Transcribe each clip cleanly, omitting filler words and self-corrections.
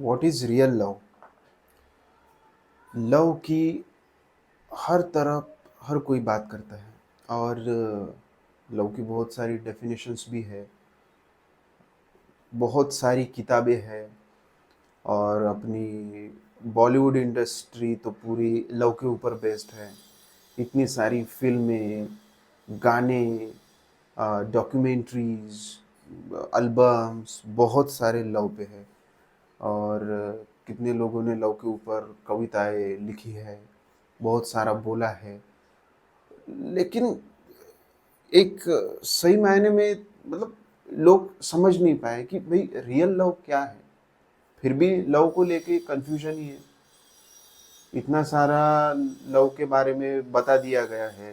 What is real love? Love की हर तरफ हर कोई बात करता है और लव की बहुत सारी डेफिनेशंस भी है, बहुत सारी किताबें हैं और अपनी बॉलीवुड इंडस्ट्री तो पूरी लव के ऊपर बेस्ड है। इतनी सारी फ़िल्में, गाने, डॉक्यूमेंट्रीज़, एल्बम्स बहुत सारे लव पे है और कितने लोगों ने लव के ऊपर कविताएँ लिखी है, बहुत सारा बोला है। लेकिन एक सही मायने में मतलब लोग समझ नहीं पाए कि भई रियल लव क्या है? फिर भी लव को लेके कन्फ्यूज़न ही है। इतना सारा लव के बारे में बता दिया गया है,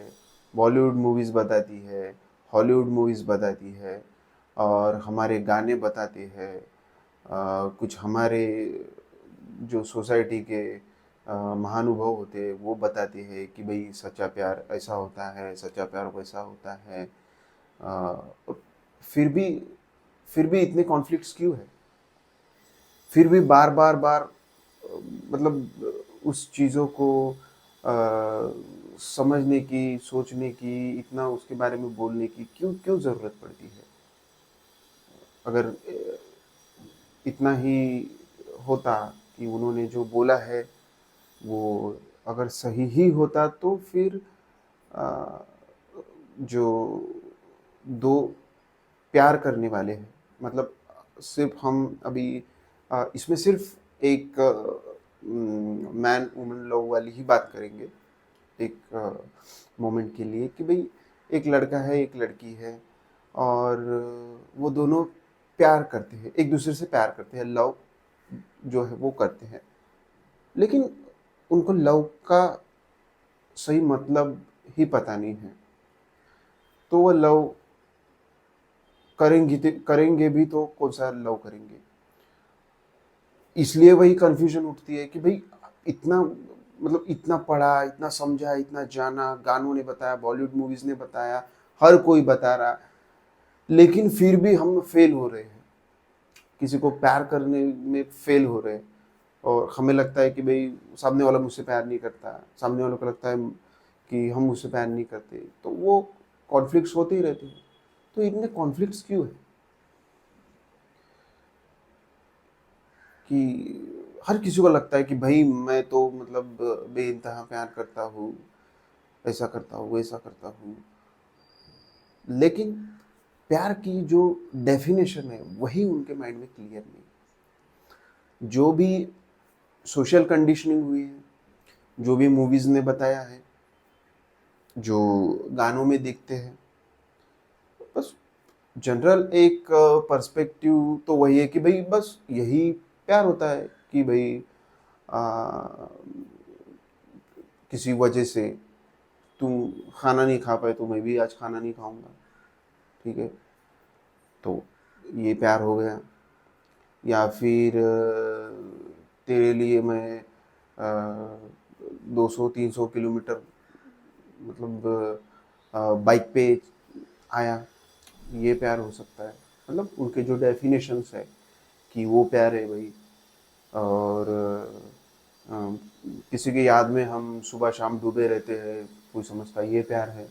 बॉलीवुड मूवीज़ बताती है, हॉलीवुड मूवीज़ बताती है और हमारे गाने बताते हैं। कुछ हमारे जो सोसाइटी के महानुभव होते हैं वो बताते हैं कि भाई सच्चा प्यार ऐसा होता है, सच्चा प्यार वैसा होता है। और फिर भी फिर भी इतने कॉन्फ्लिक्ट्स क्यों है? फिर भी बार मतलब उस चीज़ों को समझने की, सोचने की, इतना उसके बारे में बोलने की क्यों क्यों ज़रूरत पड़ती है? अगर इतना ही होता कि उन्होंने जो बोला है वो अगर सही ही होता तो फिर अ, जो 2 प्यार करने वाले हैं मतलब सिर्फ़ हम अभी इसमें सिर्फ़ एक मैन वुमन लव वाली ही बात करेंगे, एक मोमेंट के लिए कि भई एक लड़का है, एक लड़की है और वो दोनों प्यार करते हैं, एक-दूसरे से प्यार करते हैं, लव जो है वो करते हैं। लेकिन उनको लव का सही मतलब ही पता नहीं है। तो वो लव करेंगे भी तो कौन-सा लव करेंगे? इसलिए वही कन्फ्यूज़न उठती है कि भई इतना मतलब इतना पढ़ा, इतना समझा, इतना जाना, गानों ने बताया, बॉलीवुड मूवीज़ ने बताया, हर कोई बता रहा, लेकिन फिर भी हम फ़ेल हो रहे हैं। किसी को प्यार करने में फ़ेल हो रहे हैं और हमें लगता है कि भई सामने वाला मुझसे प्यार नहीं करता, सामने वालों को लगता है कि हम मुझसे प्यार नहीं करते, तो वो कॉन्फ्लिक्ट्स होते ही रहते हैं। तो इतने कॉन्फ्लिक्ट्स क्यों हैं? कि हर किसी को लगता है कि भई मैं तो मतलब बेइंतहा प्यार करता हूँ, ऐसा करता हूँ, वैसा करता हूँ। लेकिन प्यार की जो डेफ़िनेशन है, वही उनके माइंड में क्लियर नहीं है। जो भी सोशल कंडीशनिंग हुई है, जो भी मूवीज़ ने बताया है, जो गानों में दिखते हैं, बस जनरल एक पर्सपेक्टिव तो वही है कि भई बस यही प्यार होता है कि भई अ, किसी वजह से तुम खाना नहीं खा पाए तो मैं भी आज खाना नहीं खाऊँगा, ठीक है? तो ये प्यार हो गया या फिर तेरे लिए मैं 200-300 किलोमीटर मतलब बाइक पे आया, ये प्यार हो सकता है। मतलब उनके जो डेफिनेशंस है कि वो प्यार है भई और अ, किसी की याद में हम सुबह-शाम डूबे रहते हैं, कोई समझता है ये प्यार है।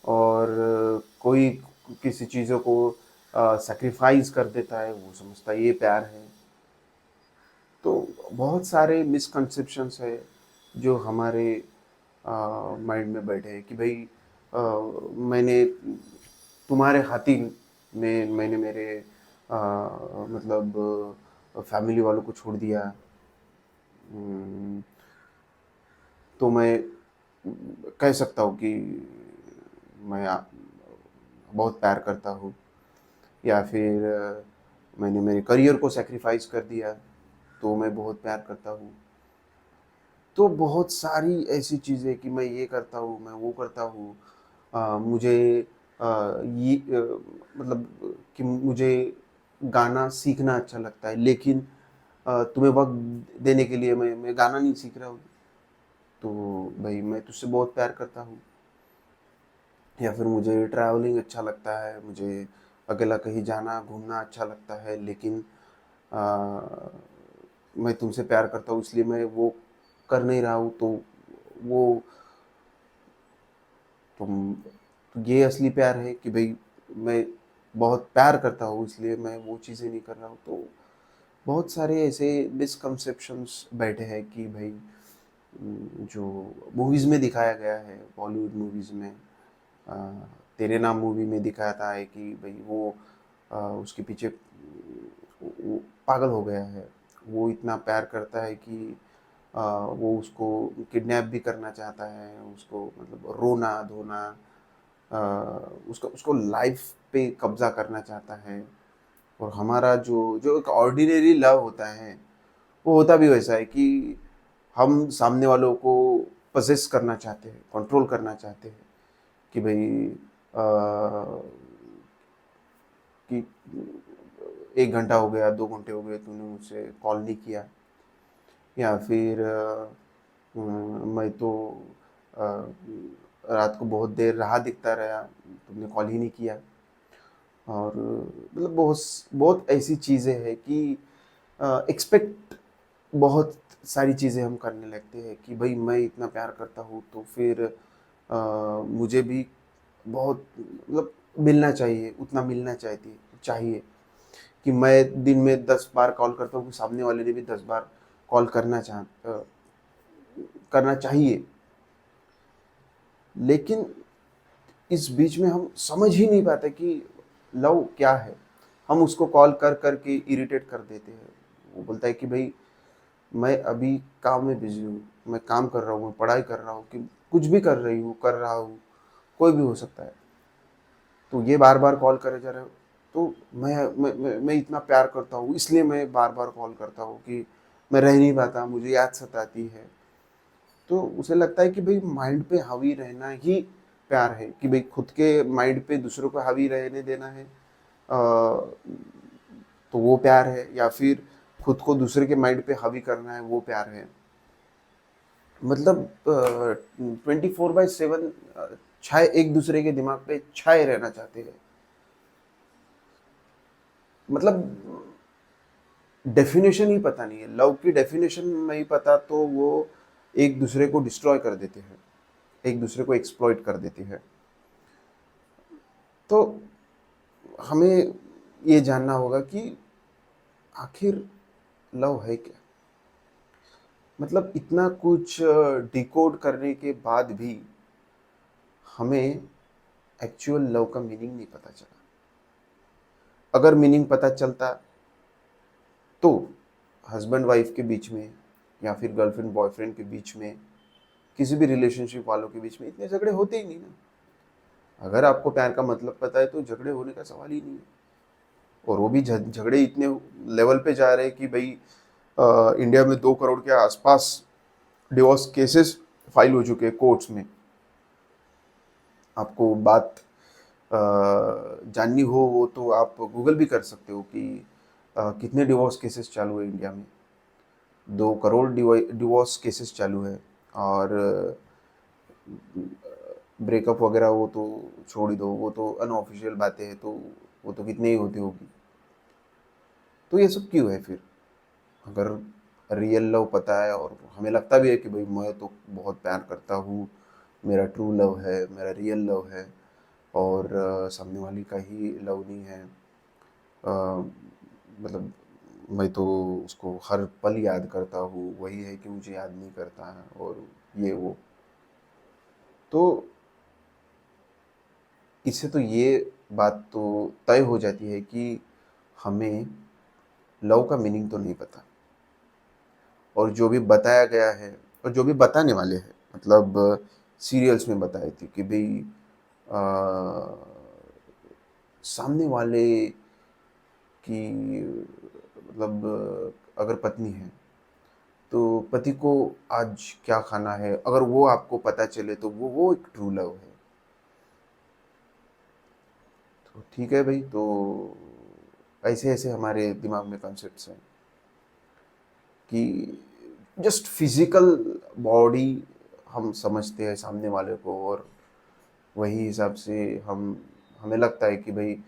और कोई किसी चीज़ों को सैक्रिफाइस कर देता है, वो समझता है ये प्यार है। तो बहुत सारे मिसकंसेप्शंस है जो हमारे माइंड में बैठे हैं कि भई मैंने तुम्हारे खातिर मैंने मेरे मतलब फैमिली वालों को छोड़ दिया। उम, तो मैं कह सकता हूँ कि मैं बहुत प्यार करता हूँ या फिर मैंने मेरे करियर को सैक्रिफाइस कर दिया, तो मैं बहुत प्यार करता हूँ। तो बहुत सारी ऐसी चीज़ें कि मैं ये करता हूँ, मैं वो करता हूँ। मुझे मतलब कि मुझे गाना सीखना अच्छा लगता है, लेकिन तुम्हें वक़्त देने के लिए मैं गाना नहीं सीख रहा हूँ। तो भई मैं तुझसे बहुत प्यार करता हूँ। या फिर मुझे ट्रैवलिंग अच्छा लगता है, मुझे अकेला कहीं जाना, घूमना अच्छा लगता है, लेकिन अ, मैं तुमसे प्यार करता हूँ इसलिए मैं वो कर नहीं रहा हूँ, तो वो तुम तो ये असली प्यार है कि भई मैं बहुत प्यार करता हूँ इसलिए मैं वो चीज़ें नहीं कर रहा हूँ। तो बहुत सारे ऐसे मिसकंसेप्शंस बैठे हैं कि भई जो मूवीज़ में दिखाया गया है, बॉलीवुड मूवीज़ में, अ, तेरे नाम मूवी में दिखाता है कि भई वो उसके पीछे वो पागल हो गया है। वो इतना प्यार करता है कि वो उसको किडनैप भी करना चाहता है, उसको मतलब रोना-धोना, अ, उसको उसको लाइफ़ पे कब्ज़ा करना चाहता है। और हमारा जो जो एक ऑर्डिनरी लव होता है, वो होता भी वैसा है कि हम सामने वालों को पजेस करना चाहते हैं, कंट्रोल करना चाहते हैं कि भई अ, कि 1 घंटा हो गया, 2 घंटे हो गए, तूने मुझसे कॉल नहीं किया, या फिर मैं तो अ, रात को बहुत देर राह देखता रहा, तुमने कॉल ही नहीं किया। और मतलब बहुत ऐसी चीज़ें हैं कि एक्सपेक्ट बहुत सारी चीज़ें हम करने लगते हैं कि भई मैं इतना प्यार करता हूँ तो फिर मुझे भी बहुत मतलब मिलना चाहिए, उतना मिलना चाहिए चाहिए कि मैं दिन में 10 बार कॉल करता हूँ कि सामने वाले ने भी 10 बार कॉल करना चाहिए। लेकिन इस बीच में हम समझ ही नहीं पाते कि लव क्या है? हम उसको कॉल कर के इरिटेट कर देते हैं। वो बोलता है कि भई मैं अभी काम में बिज़ी हूँ, मैं काम कर रहा हूँ, मैं पढ़ाई कर रहा हूँ, कि कुछ भी कर रहा हूँ, कोई भी हो सकता है। तो ये बार-बार कॉल करे जा रहे हो, तो मैं इतना प्यार करता हूँ, इसलिए मैं बार-बार कॉल करता हूँ कि मैं रह नहीं पाता, मुझे याद सताती है। तो उसे लगता है कि भई माइंड पे हावी रहना ही प्यार है, कि भई खुद के माइंड पे दूसरों को हावी रहने देना है, तो वो प्यार है, या फिर खुद को दूसरे के माइंड पे हावी करना है, वो प्यार है। मतलब 24/7 छाए एक दूसरे के दिमाग पे छाए रहना चाहते हैं। मतलब डेफ़िनेशन ही पता नहीं है, लव की डेफ़िनेशन नहीं पता, तो वो एक दूसरे को डिस्ट्रॉय कर देते हैं, एक दूसरे को एक्सप्लॉइट कर देते हैं। तो हमें ये जानना होगा कि आखिर लव है क्या? मतलब इतना कुछ डिकोड करने के बाद भी हमें एक्चुअल लव का मीनिंग नहीं पता चला। अगर मीनिंग पता चलता तो हस्बैंड वाइफ के बीच में, या फिर गर्लफ्रेंड बॉयफ्रेंड के बीच में, किसी भी रिलेशनशिप वालों के बीच में इतने झगड़े होते ही नहीं ना। अगर आपको प्यार का मतलब पता है तो झगड़े होने का सवाल ही नहीं है। और वो भी झगड़े इतने लेवल पे जा रहे हैं कि भाई इंडिया में 2 करोड़ के आसपास डिवोर्स केसेस फाइल हो चुके हैं कोर्ट्स में। आपको बात जाननी हो वो तो आप गूगल भी कर सकते हो कि कितने डिवोर्स केसेस चालू है इंडिया में। 2 करोड़ डिवोर्स केसेस चालू है। और ब्रेकअप वगैरह वो तो छोड़ ही दो, वो तो अनऑफिशियल बातें हैं, तो वो तो कितने ही होती होगी। तो ये सब क्यों है फिर? अगर रियल लव पता है और हमें लगता भी है कि भाई मैं तो बहुत प्यार करता हूँ, मेरा ट्रू लव है, मेरा रियल लव है, और सामने वाली का ही लव नहीं है, मतलब मैं तो उसको हर पल याद करता हूँ, वही है कि मुझे याद नहीं करता है, और ये वो। तो इससे तो ये बात तो तय हो जाती है कि हमें लव का मीनिंग तो नहीं पता। और जो भी बताया गया है, और जो भी बताने वाले हैं, मतलब सीरियल्स में बताई थी कि भई सामने वाले की मतलब अगर पत्नी है, तो पति को आज क्या खाना है, अगर वो आपको पता चले तो वो एक ट्रू लव है। तो ठीक है भई, तो ऐसे-ऐसे हमारे दिमाग में कॉन्सेप्ट्स हैं कि जस्ट फिज़िकल बॉडी हम समझते हैं सामने वाले को, और वही हिसाब से हम हमें लगता है कि भई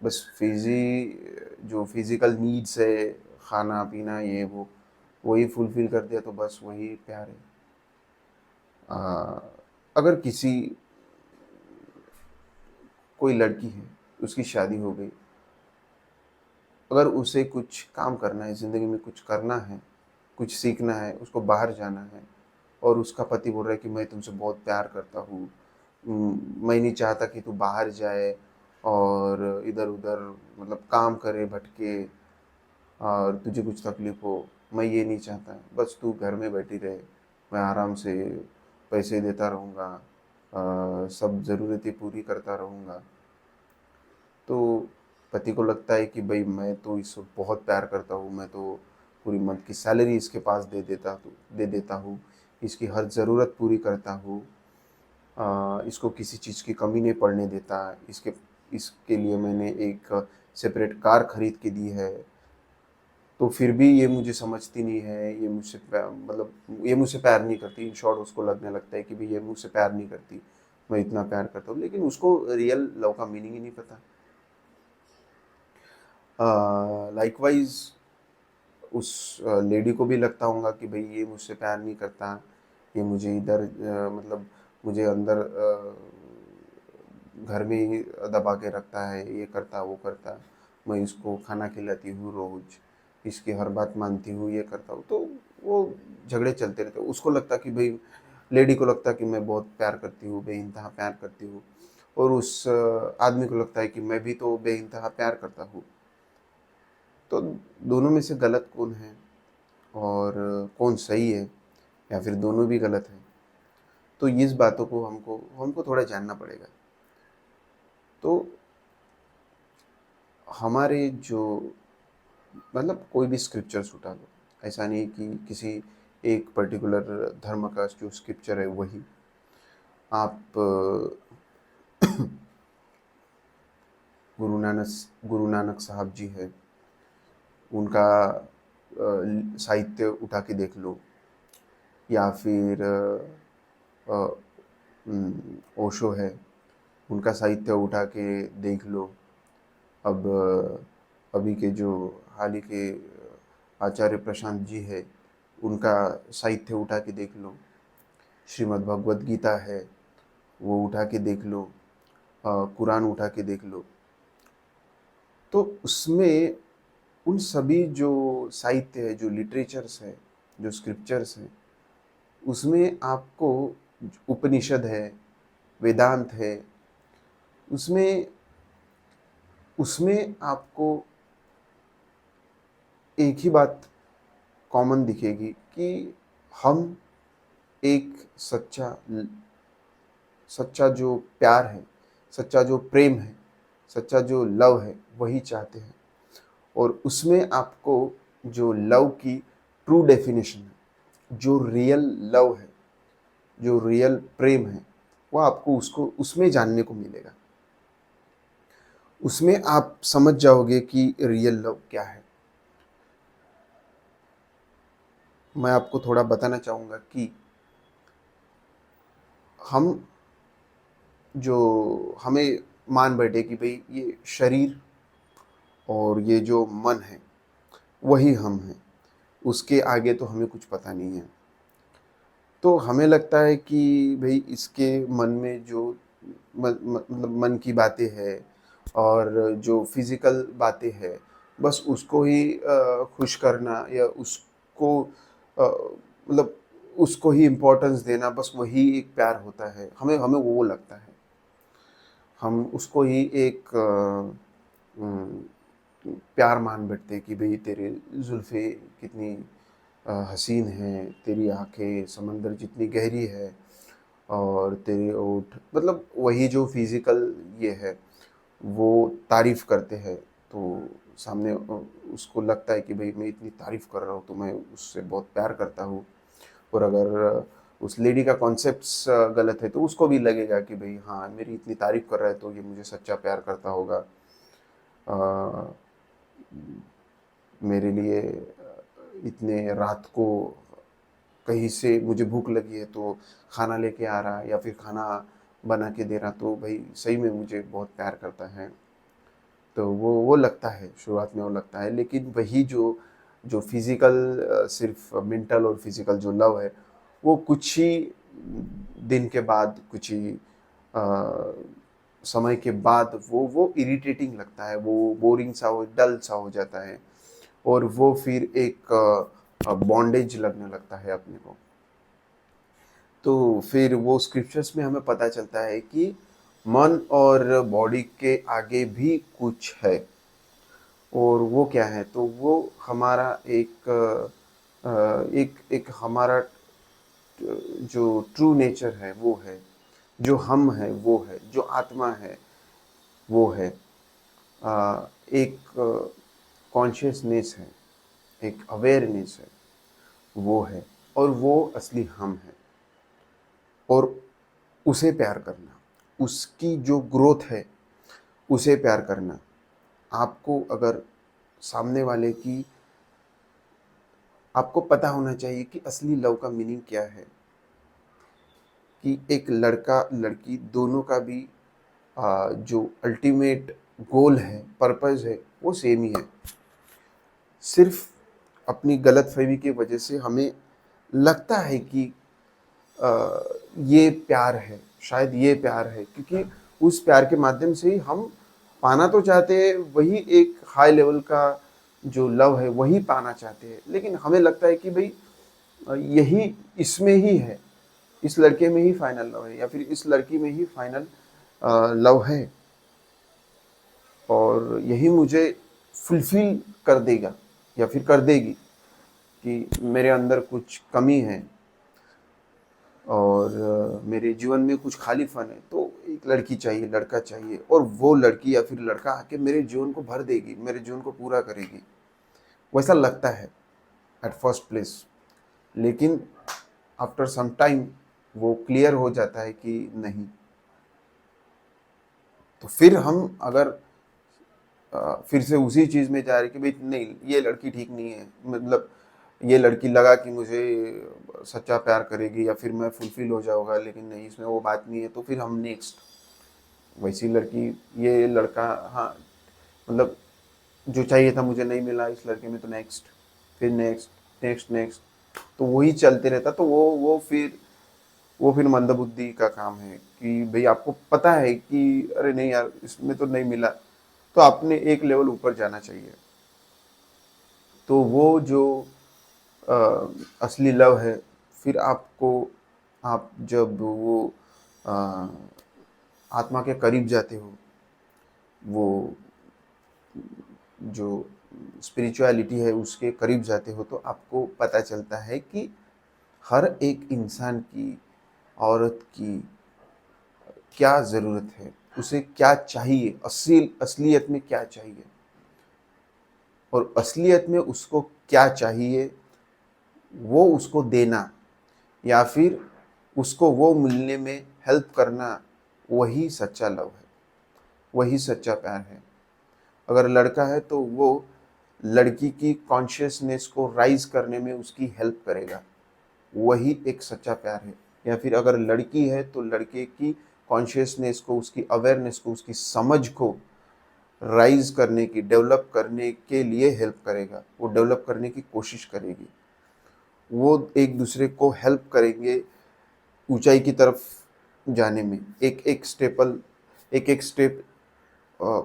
बस जो फिज़िकल नीड्स है, खाना-पीना ये वो, वही फुलफ़िल कर दिया तो बस वही प्यार है। अ, अगर किसी कोई लड़की है, उसकी शादी हो गई, अगर उसे कुछ काम करना है, ज़िंदगी में कुछ करना है, कुछ सीखना है, उसको बाहर जाना है और उसका पति बोल रहा है कि मैं तुमसे बहुत प्यार करता हूँ, मैं नहीं चाहता कि तू बाहर जाए और इधर-उधर मतलब काम करे, भटके और तुझे कुछ तकलीफ़ हो, मैं ये नहीं चाहता। बस तू घर में बैठी रहे, मैं आराम से पैसे देता रहूँगा, सब ज़रूरतें पूरी करता रहूँगा। तो पति को लगता है कि भई मैं तो इसको बहुत प्यार करता हूँ, मैं तो पूरी मंथ की सैलरी इसके पास दे देता हूँ, इसकी हर ज़रूरत पूरी करता हूँ, इसको किसी चीज़ की कमी नहीं पड़ने देता, इसके लिए मैंने एक सेपरेट कार खरीद के दी है। तो फिर भी ये मुझे समझती नहीं है, ये मुझसे मतलब ये मुझसे प्यार नहीं करती। इन शॉर्ट उसको लगने लगता है कि भई ये मुझसे प्यार नहीं करती, मैं इतना प्यार करता हूँ। लेकिन उसको रियल लव का मीनिंग ही नहीं पता। लाइकवाइज़ उस लेडी को भी लगता होगा कि भई ये मुझसे प्यार नहीं करता, ये मुझे इधर मतलब मुझे अंदर घर में ही दबा के रखता है, ये करता, वो करता। मैं इसको खाना खिलाती हूँ रोज़, इसकी हर बात मानती हूँ, ये करता हूँ। तो वो झगड़े चलते रहते हैं। उसको लगता कि भई लेडी को लगता कि मैं बहुत प्यार करती हूँ, बेइंतहा प्यार करती हूँ और उस आदमी को लगता है कि मैं भी तो बेइंतहा प्यार करता हूँ। तो दोनों में से गलत कौन है और कौन सही है या फिर दोनों भी गलत हैं? तो इस बातों को हमको हमको थोड़ा जानना पड़ेगा। तो हमारे जो मतलब कोई भी स्क्रिप्चर्स उठा लो, ऐसा नहीं कि किसी एक पर्टिकुलर धर्म का जो स्क्रिप्चर है वही। आप गुरु नानक साहब जी हैं, उनका साहित्य उठा के देख लो या फिर अ, ओशो है, उनका साहित्य उठा के देख लो। अब अभी के जो हाल ही के आचार्य प्रशांत जी है, उनका साहित्य उठा के देख लो। श्रीमद् भगवद गीता है, वो उठा के देख लो। कुरान उठा के देख लो। तो उसमें उन सभी जो साहित्य है, जो लिटरेचर्स है, जो स्क्रिप्चर्स हैं, उसमें आपको उपनिषद है, वेदांत है, उसमें उसमें आपको एक ही बात कॉमन दिखेगी कि हम एक सच्चा जो प्यार है, सच्चा जो प्रेम है, सच्चा जो लव है, वही चाहते हैं। और उसमें आपको जो लव की ट्रू डेफिनेशन है, जो रियल लव है, जो रियल प्रेम है, वो आपको उसको उसमें जानने को मिलेगा। उसमें आप समझ जाओगे कि रियल लव क्या है। मैं आपको थोड़ा बताना चाहूँगा कि हम जो हमें मान बैठे कि भई ये शरीर और ये जो मन है, वही हम हैं। उसके आगे तो हमें कुछ पता नहीं है। तो हमें लगता है कि भई इसके मन में जो मतलब मन की बातें हैं और जो फ़िज़िकल बातें हैं, बस उसको ही खुश करना या उसको मतलब उसको ही इम्पोर्टेंस देना, बस वही एक प्यार होता है। हमें हमें वो लगता है। हम उसको ही एक प्यार मान बैठते हैं कि भई तेरे ज़ुल्फ़ें कितनी हसीन हैं, तेरी आँखें समंदर जितनी गहरी है और तेरे होंठ मतलब वही जो फ़िज़िकल ये है, वो तारीफ़ करते हैं। तो सामने उसको लगता है कि भई मैं इतनी तारीफ़ कर रहा हूँ, तो मैं उससे बहुत प्यार करता हूँ। और अगर उस लेडी का कॉन्सेप्ट्स गलत है, तो उसको भी लगेगा कि भई हाँ, मेरी इतनी तारीफ़ कर रहा है, तो ये मुझे सच्चा प्यार करता होगा। अ, मेरे लिए इतने रात को कहीं से मुझे भूख लगी है तो खाना लेके आ रहा है या फिर खाना बना के दे रहा, तो भाई सही में मुझे बहुत प्यार करता है। तो वो लगता है, शुरुआत में वो लगता है, लेकिन वही जो जो फिज़िकल सिर्फ़ मेंटल और फिज़िकल जो लव है, वो कुछ ही दिन के बाद, कुछ ही समय के बाद वो इरिटेटिंग लगता है, वो बोरिंग सा, वो डल सा हो जाता है और वो फिर एक बॉन्डेज लगने लगता है अपने को। तो फिर वो स्क्रिप्चर्स में हमें पता चलता है कि मन और बॉडी के आगे भी कुछ है। और वो क्या है? तो वो हमारा एक एक हमारा जो ट्रू नेचर है वो है, जो हम है वो है, जो आत्मा है वो है। एक कॉन्शियसनेस है, एक अवेयरनेस है, वो है, और वो असली हम है। और उसे प्यार करना, उसकी जो ग्रोथ है उसे प्यार करना। आपको अगर सामने वाले की आपको पता होना चाहिए कि असली लव का मीनिंग क्या है, कि एक लड़का लड़की दोनों का भी जो अल्टीमेट गोल है, पर्पस है, वो सेम ही है। सिर्फ अपनी गलतफहमी की वजह से हमें लगता है कि अ, ये प्यार है, शायद ये प्यार है, क्योंकि उस प्यार के माध्यम से ही हम पाना तो चाहते हैं, वही एक हाई लेवल का जो लव है वही पाना चाहते हैं, लेकिन हमें लगता है कि भाई यही इसमें ही है, इस लड़के में ही फाइनल लव है, या फिर इस लड़की में ही फाइनल लव है, और यही मुझे फुलफिल कर देगा या फिर कर देगी, कि मेरे अंदर कुछ कमी है और मेरे जीवन में कुछ खालीपन है, तो एक लड़की चाहिए, लड़का चाहिए, और वो लड़की या फिर लड़का आके मेरे जीवन को भर देगी, मेरे जीवन को पूरा करेगी। वैसा लगता है एट फर्स्ट प्लेस, लेकिन आफ्टर सम टाइम वो क्लियर हो जाता है कि नहीं। तो फिर हम अगर फिर से उसी चीज़ में जा रहे कि भाई नहीं, ये लड़की ठीक नहीं है, मतलब ये लड़की लगा कि मुझे सच्चा प्यार करेगी या फिर मैं फुलफिल हो जाऊंगा, लेकिन नहीं, इसमें वो बात नहीं है, तो फिर हम नेक्स्ट वैसी लड़की, ये लड़का, हाँ, मतलब जो चाहिए था मुझे नहीं मिला इस लड़के में, तो नेक्स्ट, फिर नेक्स्ट नेक्स्ट नेक्स्ट, तो वही चलते रहता। तो वो फिर मंदबुद्धि का काम है, कि भाई आपको पता है कि अरे नहीं यार, इसमें तो नहीं मिला, तो आपने एक लेवल ऊपर जाना चाहिए। तो वो जो अ, असली लव है, फिर आपको, आप जब वो अ, आत्मा के करीब जाते हो, वो जो स्पिरिचुअलिटी है उसके करीब जाते हो, तो आपको पता चलता है कि हर एक इंसान की, औरत की क्या ज़रूरत है, उसे क्या चाहिए, असलियत में क्या चाहिए, और असलियत में उसको क्या चाहिए वो उसको देना, या फिर उसको वो मिलने में हेल्प करना, वही सच्चा लव है, वही सच्चा प्यार है। अगर लड़का है तो वो लड़की की कॉन्शियसनेस को राइज करने में उसकी हेल्प करेगा, वही एक सच्चा प्यार है। या फिर अगर लड़की है तो लड़के की कॉन्शियसनेस को, उसकी अवेयरनेस को, उसकी समझ को राइज करने की, डेवलप करने के लिए हेल्प करेगा, वो डेवलप करने की कोशिश करेगी, वो एक दूसरे को हेल्प करेंगे ऊंचाई की तरफ जाने में, एक एक स्टेप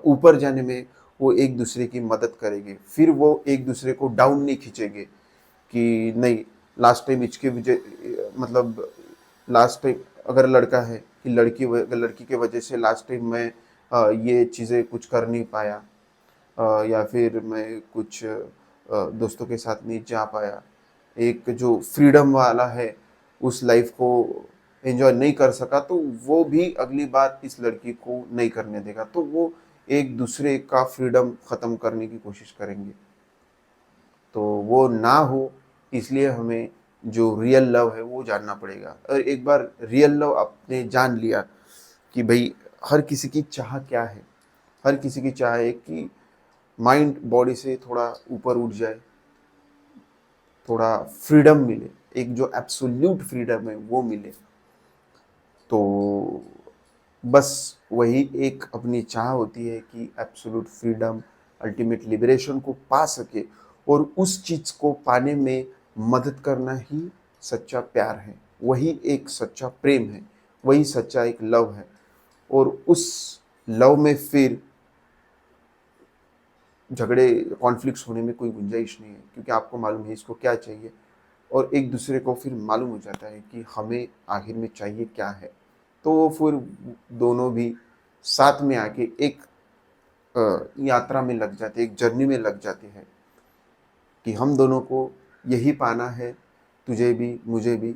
ऊपर जाने में वो एक दूसरे की मदद करेंगे। फिर वो एक दूसरे को डाउन नहीं खींचेंगे कि नहीं, लास्ट टाइम इसके वजह, मतलब लास्ट टाइम अगर लड़का है कि लड़की के वजह से लास्ट टाइम मैं ये चीज़ें कुछ कर नहीं पाया, या फिर मैं कुछ दोस्तों के साथ नहीं जा पाया, एक जो फ्रीडम वाला है उस लाइफ को एंजॉय नहीं कर सका, तो वो भी अगली बार इस लड़की को नहीं करने देगा, तो वो एक दूसरे का फ्रीडम ख़त्म करने की कोशिश करेंगे। तो वो ना हो, इसलिए हमें जो रियल लव है वो जानना पड़ेगा। और एक बार रियल लव आपने जान लिया कि भाई हर किसी की चाह क्या है, हर किसी की चाह है कि माइंड बॉडी से थोड़ा ऊपर उठ जाए, थोड़ा फ्रीडम मिले, एक जो एब्सोल्यूट फ्रीडम है वो मिले। तो बस वही एक अपनी चाह होती है कि एब्सोल्यूट फ्रीडम, अल्टीमेट लिबरेशन को पा सके, और उस चीज़ को पाने में मदद करना ही सच्चा प्यार है। वही एक सच्चा प्रेम है, वही सच्चा एक लव है। और उस लव में फिर झगड़े, कॉन्फ्लिक्ट्स होने में कोई गुंजाइश नहीं है, क्योंकि आपको मालूम है इसको क्या चाहिए और एक दूसरे को फिर मालूम हो जाता है कि हमें आखिर में चाहिए क्या है। तो वो फिर दोनों भी साथ में आके एक यात्रा में लग जाते, एक जर्नी में लग जाते हैं कि हम दोनों को यही पाना है, तुझे भी मुझे भी।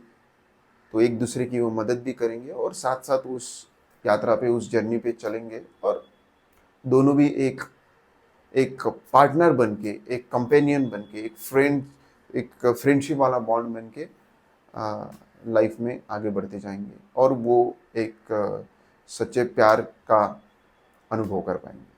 तो एक दूसरे की वो मदद भी करेंगे और साथ साथ उस यात्रा पे, उस जर्नी पे चलेंगे और दोनों भी एक एक पार्टनर बन के, एक कंपेनियन बन के, एक फ्रेंडशिप वाला बॉन्ड बन के लाइफ में आगे बढ़ते जाएंगे और वो एक सच्चे प्यार का अनुभव कर पाएंगे।